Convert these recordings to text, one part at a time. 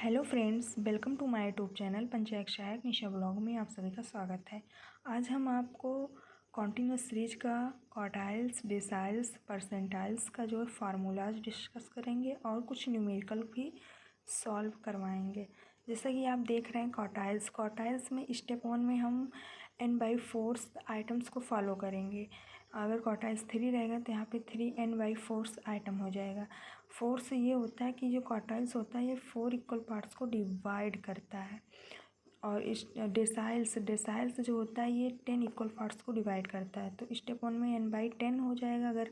Hello friends, welcome to my YouTube channel panchayat सहायक Nisha blog में आप सभी का स्वागत है। आज हम आपको कॉन्टिन्यूस सीरीज का क्वार्टाइल्स, डेसाइल्स, परसेंटाइल्स का जो फार्मूलाज डिस्कस करेंगे और कुछ न्यूमेरिकल भी सॉल्व करवाएंगे। जैसा कि आप देख रहे हैं क्वार्टाइल्स में स्टेप 1 में हम n/4 आइटम्स को फॉलो करेंगे। अगर क्वार्टाइल्स 3 रहेगा तो यहाँ पे 3n/4 आइटम हो जाएगा। 4 से ये होता है कि जो क्वार्टाइल्स होता है ये 4 इक्वल पार्ट्स को डिवाइड करता है, और इस डेसाइल्स जो होता है ये 10 इक्वल पार्ट्स को डिवाइड करता है। तो स्टेप 1 में n/10 हो जाएगा। अगर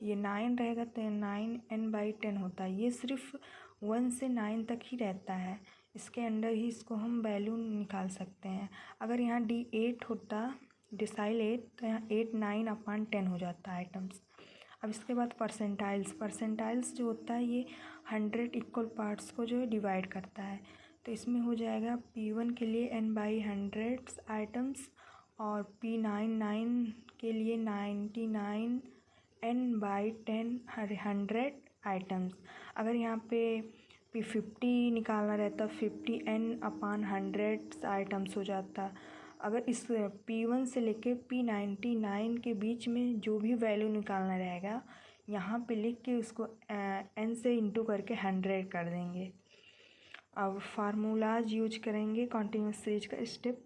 ये 9 रहेगा तो 9n/10 होता है। ये सिर्फ 1 से 9 तक ही रहता है, इसके अंदर ही इसको हम वैल्यू निकाल सकते हैं। अगर यहाँ D8 होता, डेसाइल 8, तो यहाँ 8 9/10 हो जाता है आइटम्स। अब इसके बाद परसेंटाइल्स जो होता है ये 100 इक्वल पार्ट्स को जो है डिवाइड करता है। तो इसमें हो जाएगा P1 के लिए n/100 आइटम्स और P9 के लिए 99 n/10 100 आइटम्स। अगर यहाँ पे P50 निकालना रहता 50 n/100 आइटम्स हो जाता। अगर इस P1 से लेके P99 के बीच में जो भी वैल्यू निकालना रहेगा यहाँ पे लिख के उसको n से इंटू करके 100 कर देंगे। अब फार्मूलाज यूज करेंगे कॉन्टिन्यूस सीरीज का स्टेप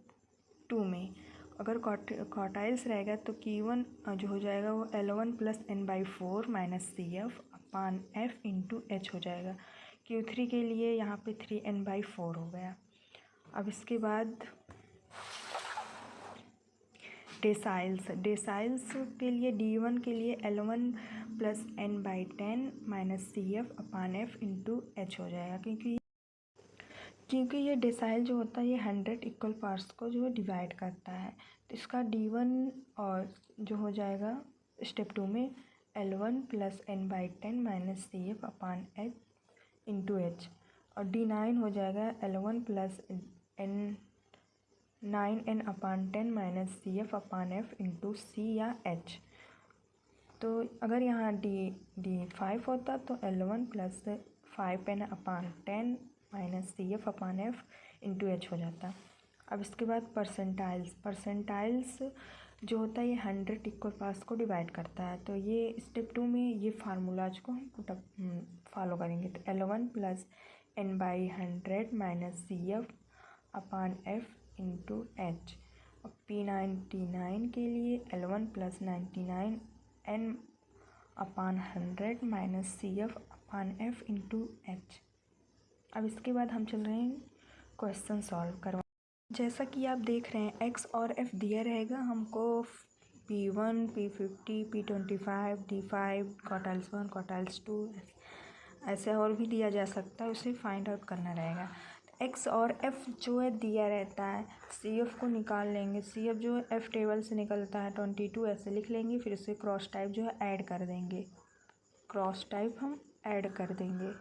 2 में। अगर क्वार्टाइल्स रहेगा तो Q1 जो हो जाएगा वो L1 + n/4 - CF/F × H हो जाएगा। Q3 के लिए यहाँ पे 3n/4 हो गया। अब इसके बाद डेसाइल्स के लिए D1 के लिए L1 + n/10 - CF/F × H हो जाएगा, क्योंकि ये डेसाइल जो होता है ये 100 इक्वल पार्ट्स को जो है डिवाइड करता है। तो इसका D1 और जो हो जाएगा स्टेप 2 में L1 + n/10 - CF/F × H, और D9 हो जाएगा L1 + n/10 - CF/F × C या H। तो अगर यहाँ D5 होता तो L1 + 5n/10 - CF/F × H हो जाता। अब इसके बाद परसेंटाइल्स जो होता है ये 100 इक्वल पार्ट्स को डिवाइड करता है। तो ये स्टेप 2 में ये फार्मूलाज को हम फॉलो करेंगे। तो L1 + n/100 - CF/F × H, और P99 के लिए L1 + 99 n/100 - CF/F × H। अब इसके बाद हम चल रहे हैं क्वेश्चन सॉल्व करवा। जैसा कि आप देख रहे हैं x और f दिया रहेगा हमको। P1, P50, P25, D5, quartiles 1, quartiles 2, ऐसे और भी दिया जा सकता है, उसे फाइंड आउट करना रहेगा। x और f जो है दिया रहता है, CF को निकाल लेंगे। CF जो है f टेबल से निकलता है 22, ऐसे लिख लेंगे। फिर उसे क्रॉस टाइप जो है ऐड कर देंगे, क्रॉस टाइप हम ऐड कर देंगे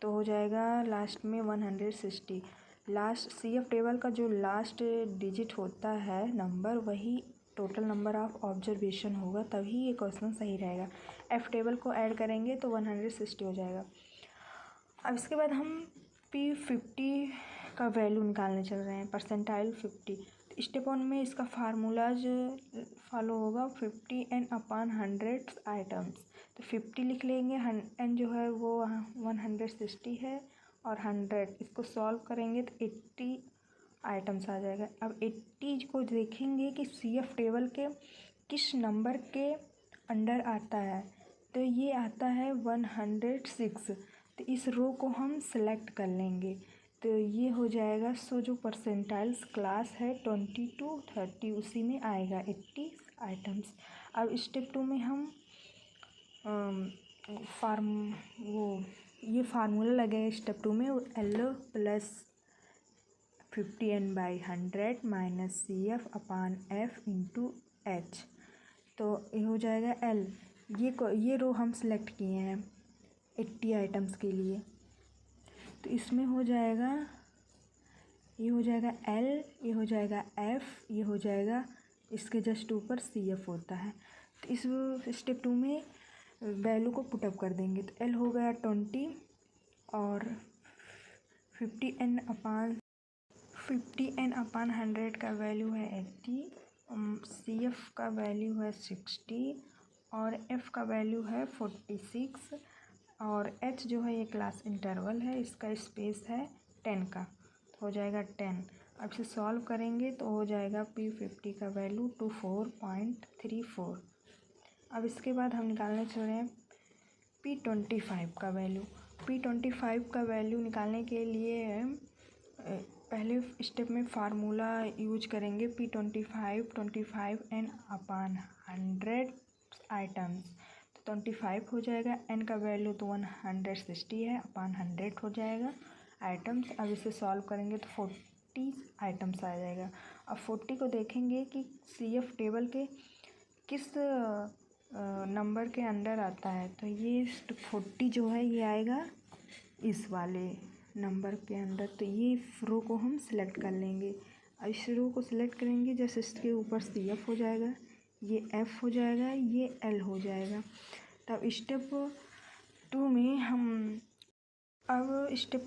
तो हो जाएगा लास्ट में 160। लास्ट CF टेबल का जो लास्ट डिजिट होता है नंबर, वही टोटल नंबर ऑफ ऑब्जर्वेशन होगा, तभी ये क्वेश्चन सही रहेगा। F टेबल को ऐड करेंगे तो 160 हो जाएगा। अब इसके बाद हम P50 का वैल्यू निकालने चल रहे हैं, परसेंटाइल 50। तो स्टेप 1 में इसका फार्मूलाज फॉलो होगा 50 n/100 आइटम्स। तो 50 लिख लेंगे, n जो है वो 160 है, और 100 इसको सॉल्व करेंगे तो 80 आइटम्स आ जाएगा। अब 80 को देखेंगे कि CF टेबल के किस नंबर के अंडर आता है, तो ये आता है 106। तो इस रो को हम सेलेक्ट कर लेंगे, तो ये हो जाएगा। सो जो परसेंटाइल्स क्लास है 22 30 उसी में आएगा 80 आइटम्स। अब स्टेप 2 में हम ये फार्मूला लगे स्टेप 2 में, L + 50 n/100 - CF/F × H। तो ये हो जाएगा L। ये रो हम सेलेक्ट किए हैं 80 आइटम्स के लिए, तो इसमें हो जाएगा, ये हो जाएगा L, ये हो जाएगा F, ये हो जाएगा, इसके जस्ट ऊपर CF होता है। तो इस स्टेप 2 में वैल्यू को पुटअप कर देंगे। तो L हो गया 20 और 50n/100 का वैल्यू है 80, CF का वैल्यू है 60 और F का वैल्यू है 46 और H जो है ये क्लास इंटरवल है, इसका स्पेस है 10 का, तो हो जाएगा 10। अब इसे सॉल्व करेंगे तो हो जाएगा P50 का वैल्यू 24.34। अब इसके बाद हम निकालने चल रहे हैं P25 का वैल्यू। P25 का वैल्यू निकालने के लिए पहले स्टेप में फार्मूला यूज करेंगे P25n/100 आइटम्स, तो 25 हो जाएगा, n का वैल्यू तो 160 है, अपॉन 100 हो जाएगा आइटम्स। अब इसे सॉल्व करेंगे तो 40 आइटम्स आ जाएगा। अब 40 को देखेंगे कि CF टेबल के किस नंबर के अंडर आता है, तो ये 40 जो है ये आएगा इस वाले नंबर के अंदर, तो ये रो को हम सिलेक्ट कर लेंगे। अब इस रो को सिलेक्ट करेंगे, जैसे इसके ऊपर CF हो जाएगा, ये F हो जाएगा, ये L हो जाएगा। तब स्टेप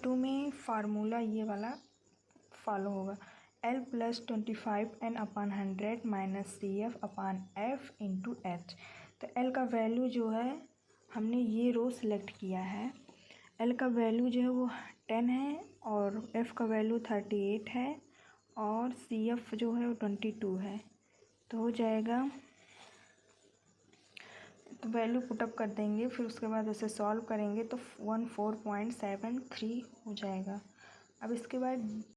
2 में फार्मूला ये वाला फॉलो होगा, L + 25n/100 - CF/F × H। तो L का वैल्यू जो है हमने ये रो सिलेक्ट किया है, L का वैल्यू जो है वो 10 है और F का वैल्यू 38 है और CF जो है वो 22 है, तो हो जाएगा, तो वैल्यू पुटअप कर देंगे, फिर उसके बाद उसे सॉल्व करेंगे तो 14.73 हो जाएगा। अब इसके बाद